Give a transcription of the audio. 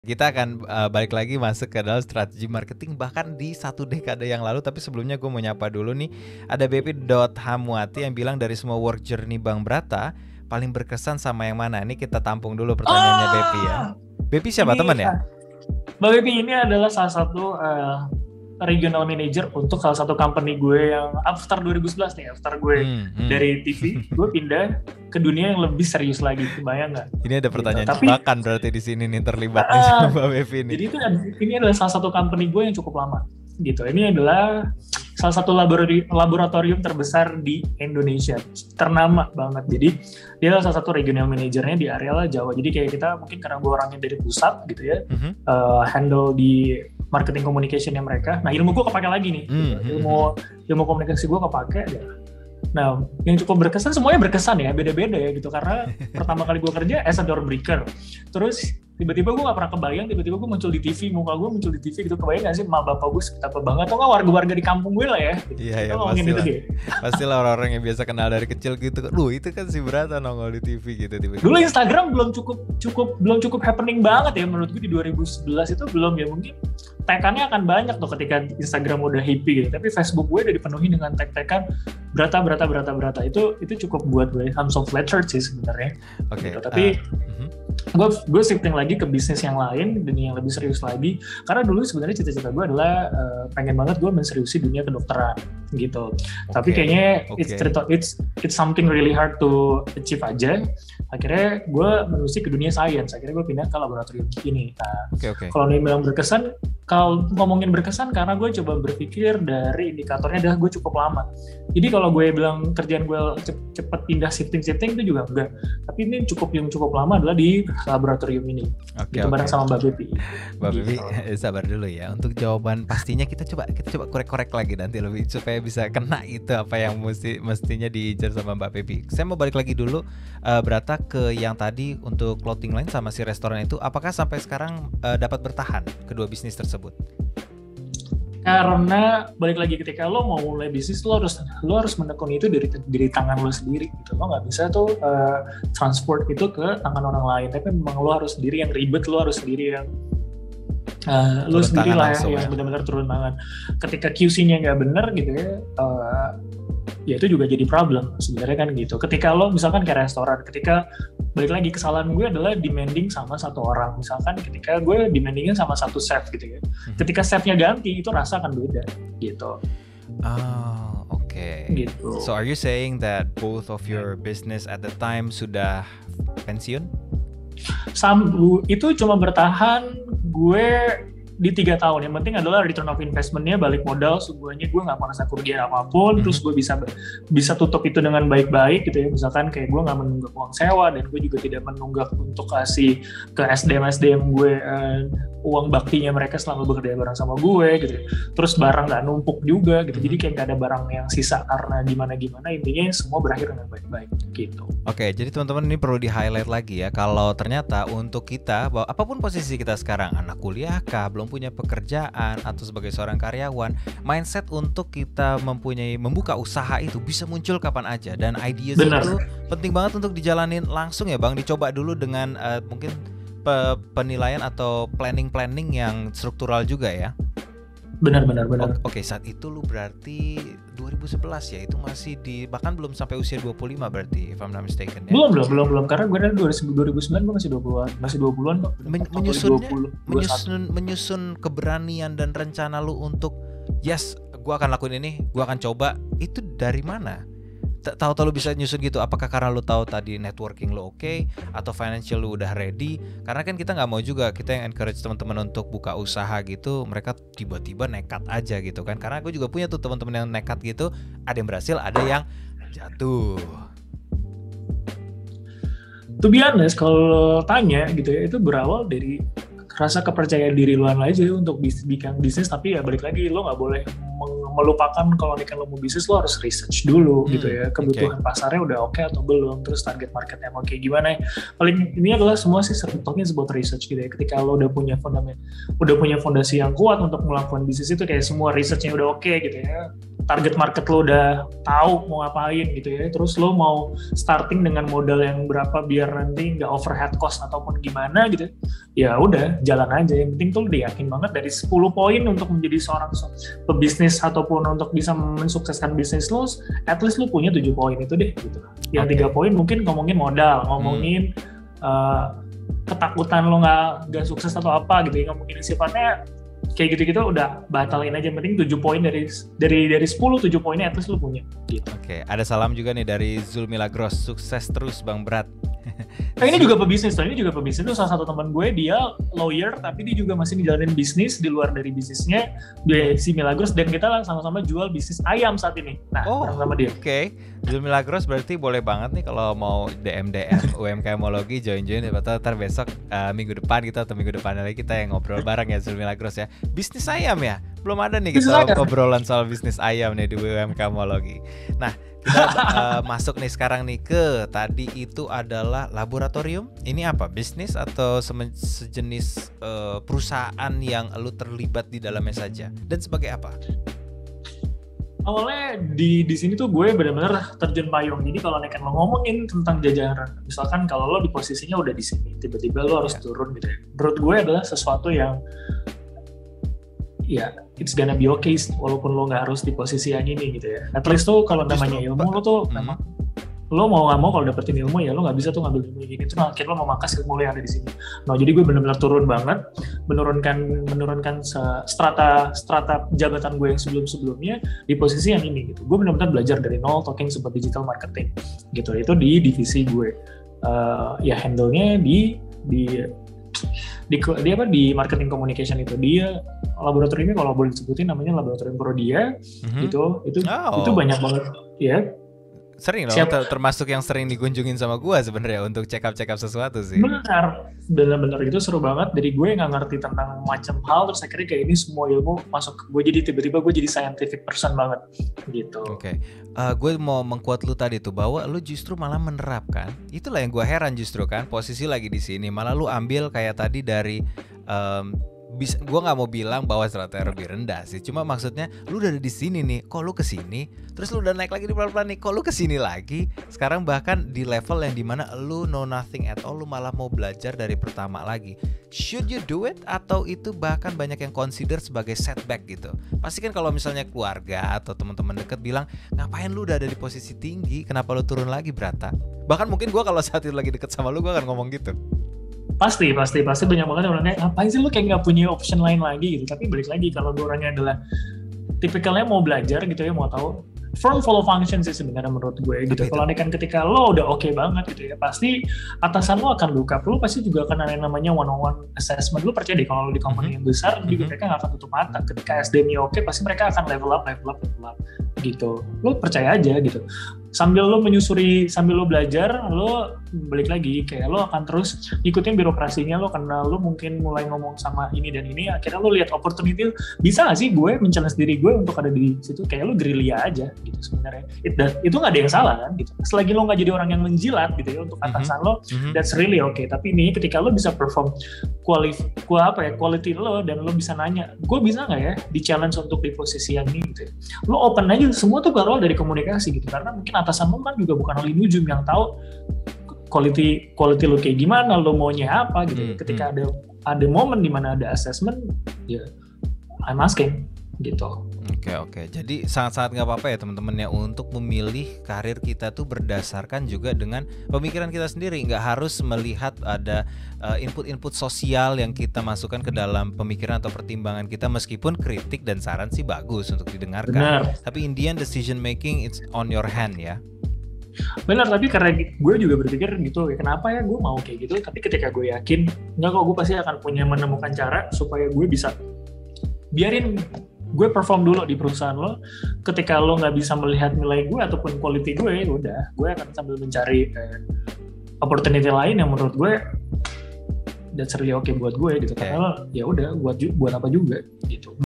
Kita akan balik lagi masuk ke dalam strategi marketing bahkan di 1 dekade yang lalu. Tapi sebelumnya gue mau nyapa dulu nih. Ada Bepi.Hamwati yang bilang dari semua work journey Bang Brata paling berkesan sama yang mana? Ini kita tampung dulu pertanyaannya Bepi ya. Bepi siapa teman ya? Bang Bepi ini adalah salah satu regional manager untuk salah satu company gue yang after 2011 nih, after gue dari TV, gue pindah ke dunia yang lebih serius lagi, kebayang nggak? Ini ada pertanyaan jebakan berarti di sini nih terlibat nih sama Mbak Bepi nih. Jadi ini adalah salah satu company gue yang cukup lama, gitu. Ini adalah salah satu laboratorium terbesar di Indonesia, ternama banget. Jadi dia adalah salah satu regional manajernya di area Jawa. Jadi kayak kita mungkin karena gue orangnya dari pusat gitu ya, handle di marketing communication-nya mereka. Nah, ilmu gue kepake lagi nih. Ilmu komunikasi gue kepake. Ya. Nah, yang cukup berkesan, semuanya berkesan ya, beda-beda ya gitu. Karena pertama kali gue kerja as a door breaker. Terus tiba-tiba gue gak pernah kebayang, tiba-tiba gue muncul di TV, muka gue muncul di TV gitu. Kebayang gak sih, emak bapak gue betapa bangga. Atau gak warga-warga di kampung gue lah ya. Iya, pastilah. Gitu pastilah orang-orang yang biasa kenal dari kecil gitu. Loh, itu kan si Brata nongol di TV gitu tiba-tiba. Dulu Instagram belum cukup happening banget ya menurut gue di 2011 itu belum ya, mungkin tag-annya akan banyak tuh ketika Instagram udah hippie gitu. Tapi Facebook gue udah dipenuhi dengan tag-tagan Brata. Itu cukup buat gue. I'm so flattered sih sebenarnya. Oke. Gitu. Tapi gue shifting lagi ke bisnis yang lain, dunia yang lebih serius lagi. Karena dulu sebenarnya cita-cita gue adalah pengen banget gue menseriusi dunia kedokteran gitu. Tapi kayaknya it's something really hard to achieve aja. Akhirnya gue menuju ke dunia science. Akhirnya gue pindah ke laboratorium ini. Nah, kalau nih bilang berkesan, kalau ngomongin berkesan karena gue coba berpikir dari indikatornya adalah gue cukup lama. Jadi kalau gue bilang kerjaan gue cepet pindah shifting itu juga enggak. Tapi ini yang cukup lama adalah di laboratorium ini. Bareng sama Mbak Bepi. Mbak Bepi, sabar dulu ya. Untuk jawaban pastinya kita coba korek-korek lagi nanti lebih supaya bisa kena itu apa yang mestinya diincar sama Mbak Bepi. Saya mau balik lagi dulu Brata ke yang tadi untuk clothing line sama si restoran itu. Apakah sampai sekarang dapat bertahan kedua bisnis tersebut? Karena balik lagi ketika lo mau mulai bisnis lo harus menekuni itu dari tangan lo sendiri gitu. Lo nggak bisa tuh transport itu ke tangan orang lain, tapi memang lo harus sendiri yang ribet, lo harus sendiri yang lo sendiri lah yang benar-benar turun tangan. Ketika QC-nya nggak benar gitu ya itu juga jadi problem sebenarnya kan gitu. Ketika lo misalkan kayak restoran, ketika balik lagi kesalahan gue adalah demanding sama satu orang. Misalkan ketika gue demandingin sama satu chef gitu ya. Ketika chefnya ganti itu rasa akan beda gitu. Oh, oke. Gitu. So are you saying that both of your business at the time sudah pensiun? Itu cuma bertahan gue di 3 tahun. Yang penting adalah return of investment-nya, balik modal, semuanya gue nggak merasa kerugian apapun, terus gue bisa tutup itu dengan baik-baik gitu ya. Misalkan kayak gue nggak menunggak uang sewa, dan gue juga tidak menunggak untuk kasih ke SDM gue uang baktinya mereka selama bekerja bareng sama gue gitu. Terus barang nggak numpuk juga gitu. Jadi kayak nggak ada barang yang sisa karena gimana-gimana, intinya semua berakhir dengan baik-baik gitu. Oke, jadi teman-teman ini perlu di-highlight lagi ya, kalau ternyata untuk kita, bahwa apapun posisi kita sekarang, anak kuliah kah, belum punya pekerjaan, atau sebagai seorang karyawan, mindset untuk kita membuka usaha itu bisa muncul kapan aja. Dan ideas itu penting banget untuk dijalanin langsung ya Bang, dicoba dulu dengan mungkin penilaian atau planning yang struktural juga ya. Benar. Oke, saat itu lu berarti 2011 ya, itu masih bahkan belum sampai usia 25 berarti, if I'm not mistaken ya. Belum, karena gue dari 2009 gue masih 20-an kok. Menyusun keberanian dan rencana lu untuk yes, gue akan lakuin ini, gue akan coba, itu dari mana? Tahu-tahu lu bisa nyusun gitu? Apakah karena lu tahu tadi networking lu oke, atau financial lu udah ready? Karena kan kita nggak mau juga, kita yang encourage teman-teman untuk buka usaha gitu, mereka tiba-tiba nekat aja gitu kan. Karena gue juga punya tuh teman-teman yang nekat gitu, ada yang berhasil, ada yang jatuh. To be honest, kalau tanya gitu ya, itu berawal dari rasa kepercayaan diri lu aja untuk bikin bisnis. Tapi ya balik lagi, lo nggak boleh melupakan kalau lo mau bisnis, lo harus research dulu gitu ya, kebutuhan pasarnya udah oke atau belum, terus target marketnya mau kayak gimana. Paling ini adalah semua sih talking about research gitu ya. Ketika lo udah punya fondasi yang kuat untuk melakukan bisnis itu, kayak semua researchnya udah oke gitu ya, target market lo udah tahu mau ngapain gitu ya, terus lo mau starting dengan modal yang berapa biar nanti nggak overhead cost ataupun gimana gitu ya, udah jalan aja. Yang penting tuh udah yakin banget dari 10 poin untuk menjadi seorang pebisnis ataupun untuk bisa mensukseskan bisnis lo, at least lo punya 7 poin itu deh gitu. Yang 3 poin mungkin ngomongin modal, ngomongin ketakutan lo nggak sukses atau apa gitu ya, ngomongin sifatnya kayak gitu-gitu udah batalin aja. Yang penting 7 poin dari 10, 7 poinnya at least lu punya gitu. Oke, ada salam juga nih dari Zul Milagros. Sukses terus Bang Berat. Nah, ini juga pebisnis tuh salah satu teman gue, dia lawyer tapi dia juga masih ngejalanin bisnis di luar dari bisnisnya, dia si Milagros, dan kita sama-sama jual bisnis ayam saat ini. Nah, sama dia. Oke. Zul Milagros berarti boleh banget nih kalau mau DM UMKMologi join ntar besok minggu depan kita atau minggu depan lagi kita yang ngobrol bareng ya Zul Milagros ya. Bisnis ayam ya? Belum ada nih kita ngobrolan soal bisnis ayam nih di UMKMologi. Nah, kita masuk nih sekarang nih ke tadi itu adalah laboratorium. Ini apa? Bisnis atau sejenis perusahaan yang lu terlibat di dalamnya saja? Dan sebagai apa? Awalnya di sini tuh gue benar-benar terjun payung. Jadi kalau lo ngomongin tentang jajaran, misalkan kalau lo di posisinya udah di sini, tiba-tiba lo harus turun gitu ya. Menurut gue adalah sesuatu yang ya it's gonna be okay walaupun lo nggak harus di posisi yang ini gitu ya. At least tuh kalau namanya ilmu lo tuh memang lo mau nggak mau kalau dapetin ilmu ya lo nggak bisa tuh ngambil ilmu gini tuh akhirnya lo mau mangkas ilmu lo yang ada di sini. Nah jadi gue benar-benar turun banget, menurunkan strata jabatan gue yang sebelumnya di posisi yang ini gitu. Gue benar-benar belajar dari nol talking about digital marketing gitu. Itu di divisi gue ya handle-nya di marketing communication itu. Dia laboratoriumnya kalau boleh disebutin namanya laboratorium Prodia gitu. Itu banyak banget ya. Sering loh, termasuk yang sering dikunjungin sama gue sebenarnya untuk check up sesuatu sih. Benar itu seru banget. Dari gue nggak ngerti tentang macam hal, terus akhirnya kayak ini semua ilmu masuk ke gue, jadi tiba-tiba gue jadi scientific person banget gitu. Oke. Gue mau mengquote lu tadi tuh bahwa lu justru malah menerapkan. Itulah yang gue heran justru kan, posisi lagi di sini malah lu ambil kayak tadi dari gue nggak mau bilang bahwa strata lebih rendah sih, cuma maksudnya lu udah di sini nih, kok lu kesini, terus lu udah naik lagi di pelan-pelan nih, kok lu kesini lagi, sekarang bahkan di level yang dimana lu know nothing at all, lu malah mau belajar dari pertama lagi. Should you do it? Atau itu bahkan banyak yang consider sebagai setback gitu? Pasti kan kalau misalnya keluarga atau teman-teman deket bilang, ngapain lu udah ada di posisi tinggi, kenapa lu turun lagi Brata? Bahkan mungkin gue kalau saat itu lagi deket sama lu, gue akan ngomong gitu. Pasti banyak banget orang kayak ngapain sih lu kayak nggak punya option lain lagi gitu. Tapi balik lagi kalau gue orangnya adalah tipikalnya mau belajar gitu ya, mau tahu firm follow function sih sebenarnya menurut gue gitu. Kalau kan ketika lo udah oke banget gitu ya, pasti atasan lo akan look up, lo pasti juga akan ada yang namanya one-on-one assessment. Lo percaya deh kalau di company yang besar juga mereka nggak akan tutup mata. Ketika SDM-nya oke, pasti mereka akan level up gitu. Lo percaya aja gitu. Sambil lo menyusuri, sambil lo belajar, lo balik lagi kayak lo akan terus ikutin birokrasinya. Lo kenal, lo mungkin mulai ngomong sama ini dan ini, akhirnya lo lihat opportunity, bisa nggak sih gue men-challenge diri gue untuk ada di situ. Kayak lo gerilya aja gitu sebenarnya. Itu nggak ada yang salah kan gitu. Selagi lo nggak jadi orang yang menjilat gitu ya untuk atasan lo, that's really okay. Tapi ini ketika lo bisa perform quality lo dan lo bisa nanya, gue bisa nggak ya di challenge untuk di posisi yang ini gitu ya. Lo open aja, semua tuh berawal dari komunikasi gitu. Karena mungkin atasan lo kan juga bukan ahli nujum yang tahu quality lo kayak gimana, lo maunya apa gitu. Ketika ada momen di mana ada assessment, ya I'm asking gitu. Oke. Jadi sangat-sangat nggak apa-apa ya teman-teman ya untuk memilih karir kita tuh berdasarkan juga dengan pemikiran kita sendiri. Nggak harus melihat ada input-input sosial yang kita masukkan ke dalam pemikiran atau pertimbangan kita, meskipun kritik dan saran sih bagus untuk didengarkan. Benar. Tapi in the end decision making it's on your hand ya. Benar, tapi karena gue juga berpikir gitu, ya kenapa ya gue mau kayak gitu, tapi ketika gue yakin, enggak kok, gue pasti akan menemukan cara supaya gue bisa biarin gue perform dulu di perusahaan lo. Ketika lo nggak bisa melihat nilai gue ataupun quality gue, ya udah, gue akan sambil mencari opportunity lain yang menurut gue that's really okay buat gue gitu. Karena ya udah buat apa juga gitu.